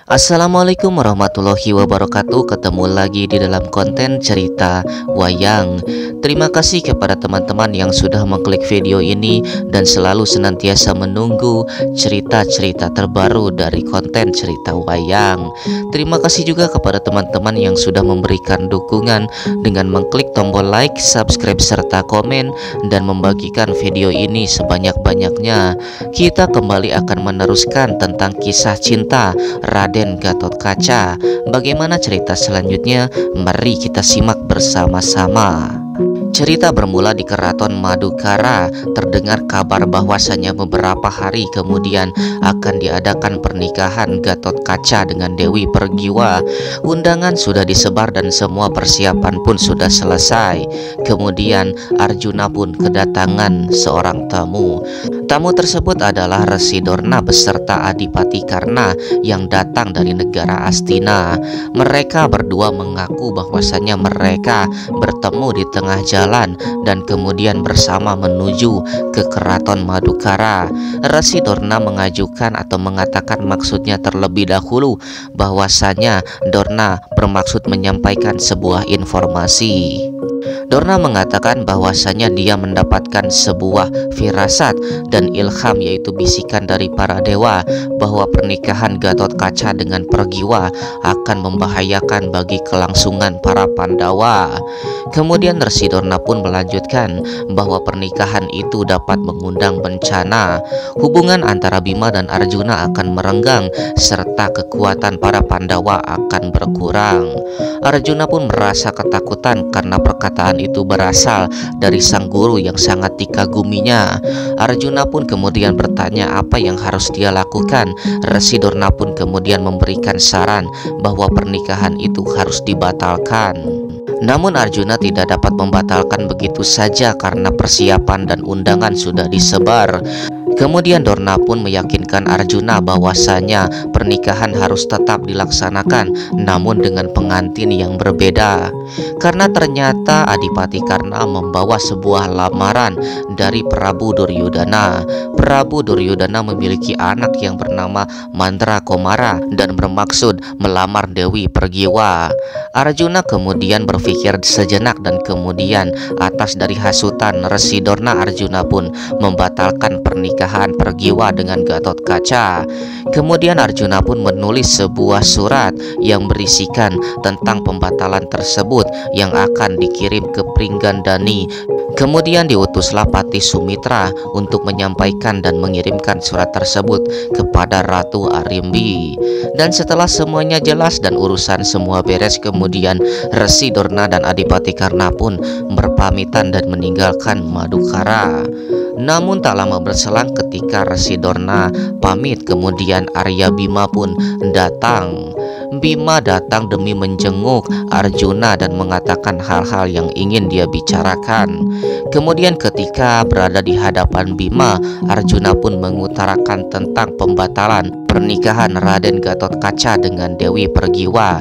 Assalamualaikum warahmatullahi wabarakatuh. Ketemu lagi di dalam konten cerita wayang. Terima kasih kepada teman-teman yang sudah mengklik video ini dan selalu senantiasa menunggu cerita-cerita terbaru dari konten cerita wayang. Terima kasih juga kepada teman-teman yang sudah memberikan dukungan dengan mengklik tombol like, subscribe, serta komen dan membagikan video ini sebanyak-banyaknya. Kita kembali akan meneruskan tentang kisah cinta Raden Gatotkaca. Bagaimana cerita selanjutnya? Mari kita simak bersama-sama. Cerita bermula di Keraton Madukara. Terdengar kabar bahwasanya beberapa hari kemudian akan diadakan pernikahan Gatotkaca dengan Dewi Pergiwa. Undangan sudah disebar dan semua persiapan pun sudah selesai. Kemudian Arjuna pun kedatangan seorang tamu. Tamu tersebut adalah Resi Dorna beserta Adipati Karna yang datang dari negara Astina. Mereka berdua mengaku bahwasanya mereka bertemu di tengah jalan dan kemudian bersama menuju ke Keraton Madukara. Resi Dorna mengajukan atau mengatakan maksudnya terlebih dahulu bahwasanya Dorna bermaksud menyampaikan sebuah informasi. Dorna mengatakan bahwasanya dia mendapatkan sebuah firasat dan ilham, yaitu bisikan dari para dewa bahwa pernikahan Gatotkaca dengan Pergiwa akan membahayakan bagi kelangsungan para Pandawa. Kemudian Resi Dorna pun melanjutkan bahwa pernikahan itu dapat mengundang bencana. Hubungan antara Bima dan Arjuna akan merenggang serta kekuatan para Pandawa akan berkurang. Arjuna pun merasa ketakutan karena perkataan itu berasal dari sang guru yang sangat dikaguminya. Arjuna pun kemudian bertanya apa yang harus dia lakukan. Resi Dorna pun kemudian memberikan saran bahwa pernikahan itu harus dibatalkan. Namun Arjuna tidak dapat membatalkan begitu saja karena persiapan dan undangan sudah disebar. Kemudian Dorna pun meyakinkan Arjuna bahwasanya pernikahan harus tetap dilaksanakan, namun dengan pengantin yang berbeda. Karena ternyata Adipati Karna membawa sebuah lamaran dari Prabu Duryudana. Prabu Duryudana memiliki anak yang bernama Mandra Komara dan bermaksud melamar Dewi Pergiwa. Arjuna kemudian berpikir sejenak dan kemudian atas dari hasutan Resi Dorna, Arjuna pun membatalkan pernikahan Pergiwa dengan Gatotkaca. Kemudian Arjuna pun menulis sebuah surat yang berisikan tentang pembatalan tersebut yang akan dikirim ke Pringgandani. Kemudian diutuslah Patih Sumitra untuk menyampaikan dan mengirimkan surat tersebut kepada Ratu Arimbi. Dan setelah semuanya jelas dan urusan semua beres, kemudian Resi Dorna dan Adipati Karna pun berpamitan dan meninggalkan Madukara. Namun tak lama berselang ketika Resi Dorna pamit, kemudian Arya Bima pun datang. Bima datang demi menjenguk Arjuna dan mengatakan hal-hal yang ingin dia bicarakan. Kemudian ketika berada di hadapan Bima, Arjuna pun mengutarakan tentang pembatalan pernikahan Raden Gatotkaca dengan Dewi Pergiwa.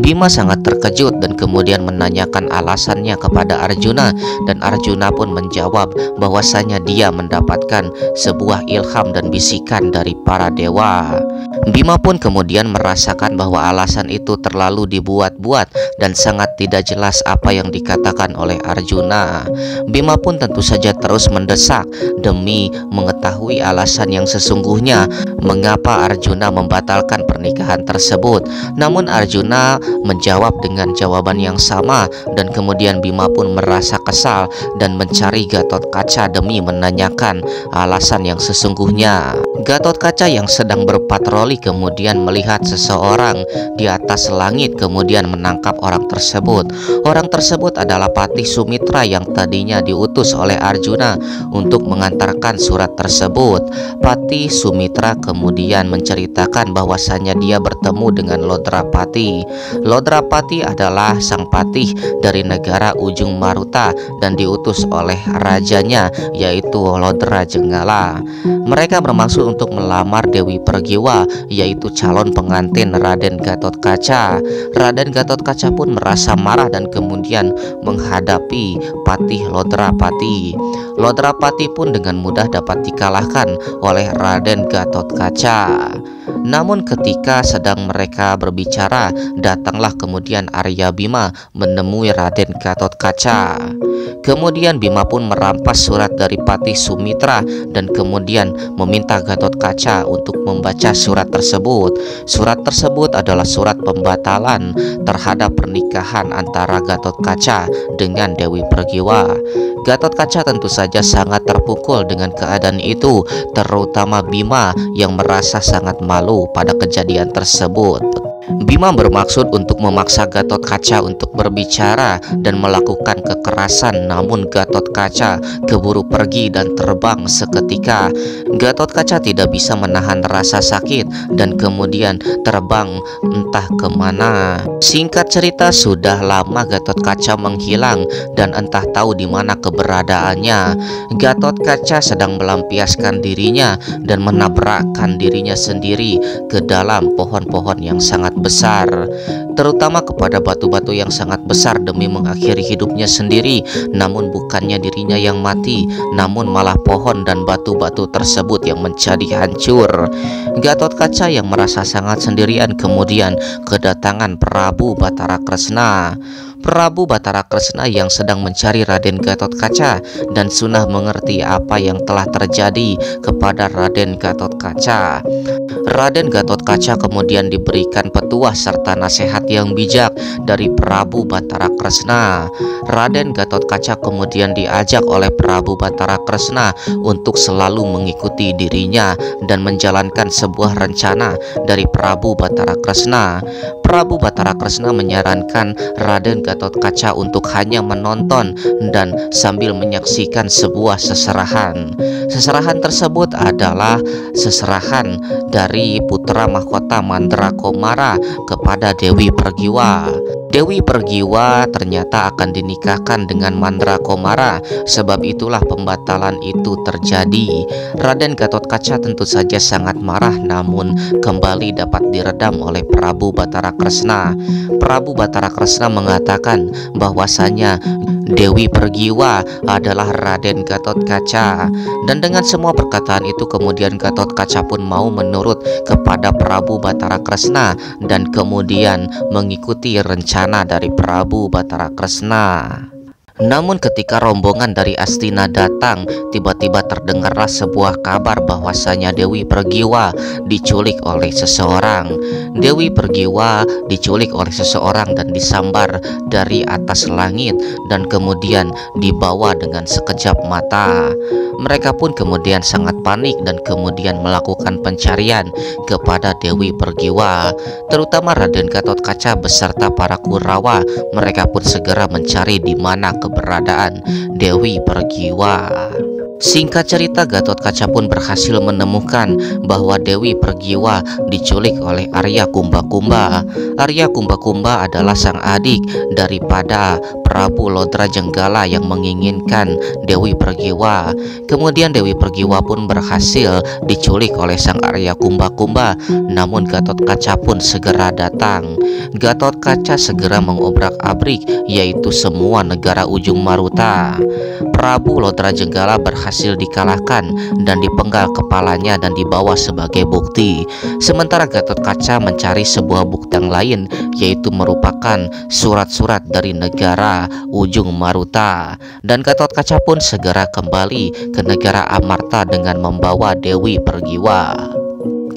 Bima sangat terkejut dan kemudian menanyakan alasannya kepada Arjuna, dan Arjuna pun menjawab bahwasanya dia mendapatkan sebuah ilham dan bisikan dari para dewa. Bima pun kemudian merasakan bahwa alasan itu terlalu dibuat-buat dan sangat tidak jelas apa yang dikatakan oleh Arjuna. Bima pun tentu saja terus mendesak demi mengetahui alasan yang sesungguhnya mengapa Arjuna membatalkan pernikahan tersebut. Namun Arjuna menjawab dengan jawaban yang sama, dan kemudian Bima pun merasa kesal dan mencari Gatotkaca demi menanyakan alasan yang sesungguhnya. Gatotkaca yang sedang berpatroli kemudian melihat seseorang di atas langit, kemudian menangkap orang tersebut. Orang tersebut adalah Patih Sumitra yang tadinya diutus oleh Arjuna untuk mengantarkan surat tersebut. Patih Sumitra kemudian menceritakan bahwasanya dia bertemu dengan Lodrapati. Lodrapati adalah sang patih dari negara ujung Maruta dan diutus oleh rajanya, yaitu Lodra Jenggala. Mereka bermaksud untuk melamar Dewi Pergiwa, yaitu calon pengantin Raden Gatotkaca. Raden Gatotkaca pun merasa marah dan kemudian menghadapi Patih Lodrapati. Lodrapati pun dengan mudah dapat dikalahkan oleh Raden Gatotkaca. Namun ketika sedang mereka berbicara, datanglah kemudian Arya Bima menemui Raden Gatotkaca. Kemudian Bima pun merampas surat dari Patih Sumitra dan kemudian meminta Gatotkaca untuk membaca surat tersebut. Surat tersebut adalah surat pembatalan terhadap pernikahan antara Gatotkaca dengan Dewi Pergiwa. Gatotkaca tentu saja sangat terpukul dengan keadaan itu, terutama Bima yang merasa sangat malu pada kejadian tersebut. Bima bermaksud untuk memaksa Gatotkaca untuk berbicara dan melakukan kekerasan, namun Gatotkaca keburu pergi dan terbang seketika. Gatotkaca tidak bisa menahan rasa sakit dan kemudian terbang entah kemana. Singkat cerita, sudah lama Gatotkaca menghilang dan entah tahu di mana keberadaannya. Gatotkaca sedang melampiaskan dirinya dan menabrakkan dirinya sendiri ke dalam pohon-pohon yang sangat besar, terutama kepada batu-batu yang sangat besar demi mengakhiri hidupnya sendiri. Namun bukannya dirinya yang mati, namun malah pohon dan batu-batu tersebut yang menjadi hancur. Gatotkaca yang merasa sangat sendirian kemudian kedatangan Prabu Batara Kresna. Prabu Batara Kresna yang sedang mencari Raden Gatotkaca dan sudah mengerti apa yang telah terjadi kepada Raden Gatotkaca. Raden Gatotkaca kemudian diberikan petuah serta nasihat yang bijak dari Prabu Batara Kresna. Raden Gatotkaca kemudian diajak oleh Prabu Batara Kresna untuk selalu mengikuti dirinya dan menjalankan sebuah rencana dari Prabu Batara Kresna. Prabu Batara Kresna menyarankan Raden Gatotkaca untuk hanya menonton dan sambil menyaksikan sebuah seserahan. Seserahan tersebut adalah seserahan dari putra mahkota Mandrakomara kepada Dewi Pergiwa. Dewi Pergiwa ternyata akan dinikahkan dengan Mandrakomara, sebab itulah pembatalan itu terjadi. Raden Gatotkaca tentu saja sangat marah, namun kembali dapat diredam oleh Prabu Batara Kresna. Prabu Batara Kresna mengatakan bahwasanya Dewi Pergiwa adalah Raden Gatotkaca, dan dengan semua perkataan itu kemudian Gatotkaca pun mau menurut kepada Prabu Batara Kresna dan kemudian mengikuti rencana dari Prabu Batara Kresna. Namun ketika rombongan dari Astina datang, tiba-tiba terdengarlah sebuah kabar bahwasanya Dewi Pergiwa diculik oleh seseorang. Dewi Pergiwa diculik oleh seseorang dan disambar dari atas langit dan kemudian dibawa dengan sekejap mata. Mereka pun kemudian sangat panik dan kemudian melakukan pencarian kepada Dewi Pergiwa, terutama Raden Gatotkaca beserta para Kurawa. Mereka pun segera mencari di mana keberadaan Dewi Pergiwa. Singkat cerita, Gatotkaca pun berhasil menemukan bahwa Dewi Pergiwa diculik oleh Arya Kumba-Kumba. Arya Kumba-Kumba adalah sang adik daripada Prabu Lodrajenggala yang menginginkan Dewi Pergiwa. Kemudian Dewi Pergiwa pun berhasil diculik oleh sang Arya Kumba-Kumba, namun Gatotkaca pun segera datang. Gatotkaca segera mengobrak-abrik yaitu semua negara ujung Maruta. Prabu Lodrajenggala berhasil dikalahkan dan dipenggal kepalanya dan dibawa sebagai bukti. Sementara Gatotkaca mencari sebuah bukti yang lain, yaitu merupakan surat-surat dari negara ujung Maruta. Dan Gatotkaca pun segera kembali ke negara Amarta dengan membawa Dewi Pergiwa.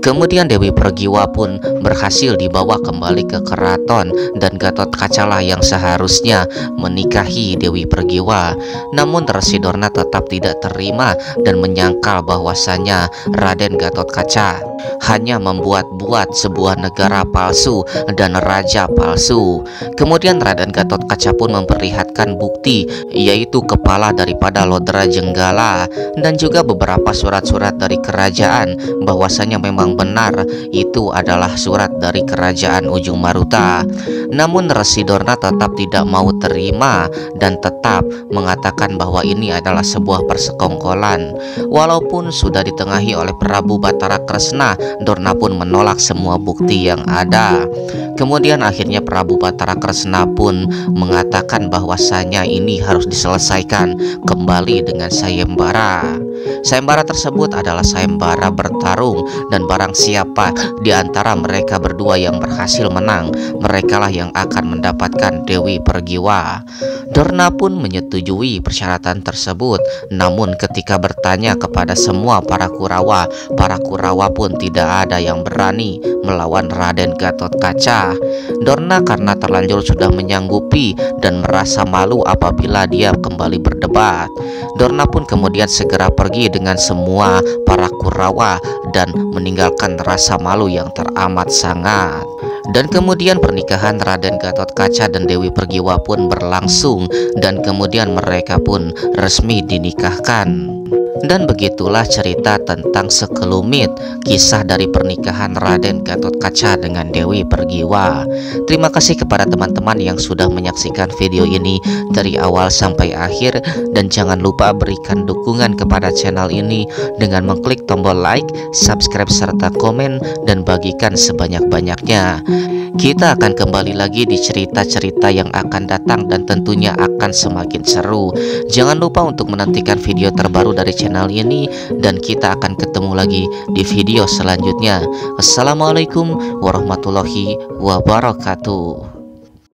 Kemudian Dewi Pergiwa pun berhasil dibawa kembali ke keraton dan Gatotkaca lah yang seharusnya menikahi Dewi Pergiwa. Namun Resi Dorna tetap tidak terima dan menyangkal bahwasanya Raden Gatotkaca hanya membuat-buat sebuah negara palsu dan raja palsu. Kemudian Raden Gatotkaca pun memperlihatkan bukti, yaitu kepala daripada Lodrajenggala dan juga beberapa surat-surat dari kerajaan bahwasanya memang benar itu adalah surat dari kerajaan ujung Maruta. Namun Resi Dorna tetap tidak mau terima dan tetap mengatakan bahwa ini adalah sebuah persekongkolan. Walaupun sudah ditengahi oleh Prabu Batara Kresna, Dorna pun menolak semua bukti yang ada. Kemudian akhirnya Prabu Batara Kresna pun mengatakan bahwasanya ini harus diselesaikan kembali dengan sayembara. Sayembara tersebut adalah sayembara bertarung, dan barang siapa di antara mereka berdua yang berhasil menang, merekalah yang akan mendapatkan Dewi Pergiwa. Dorna pun menyetujui persyaratan tersebut. Namun ketika bertanya kepada semua para Kurawa pun tidak ada yang berani melawan Raden Gatotkaca. Dorna karena terlanjur sudah menyanggupi dan merasa malu apabila dia kembali berdebat. Dorna pun kemudian segera pergi dengan semua para Kurawa dan meninggalkan rasa malu yang teramat sangat. Dan kemudian pernikahan Raden Gatotkaca dan Dewi Pergiwa pun berlangsung, dan kemudian mereka pun resmi dinikahkan. Dan begitulah cerita tentang sekelumit kisah dari pernikahan Raden Gatotkaca dengan Dewi Pergiwa. Terima kasih kepada teman-teman yang sudah menyaksikan video ini dari awal sampai akhir, dan jangan lupa berikan dukungan kepada channel ini dengan mengklik tombol like, subscribe, serta komen, dan bagikan sebanyak-banyaknya. Kita akan kembali lagi di cerita-cerita yang akan datang dan tentunya akan semakin seru. Jangan lupa untuk menantikan video terbaru dari channel ini, dan kita akan ketemu lagi di video selanjutnya. Assalamualaikum warahmatullahi wabarakatuh.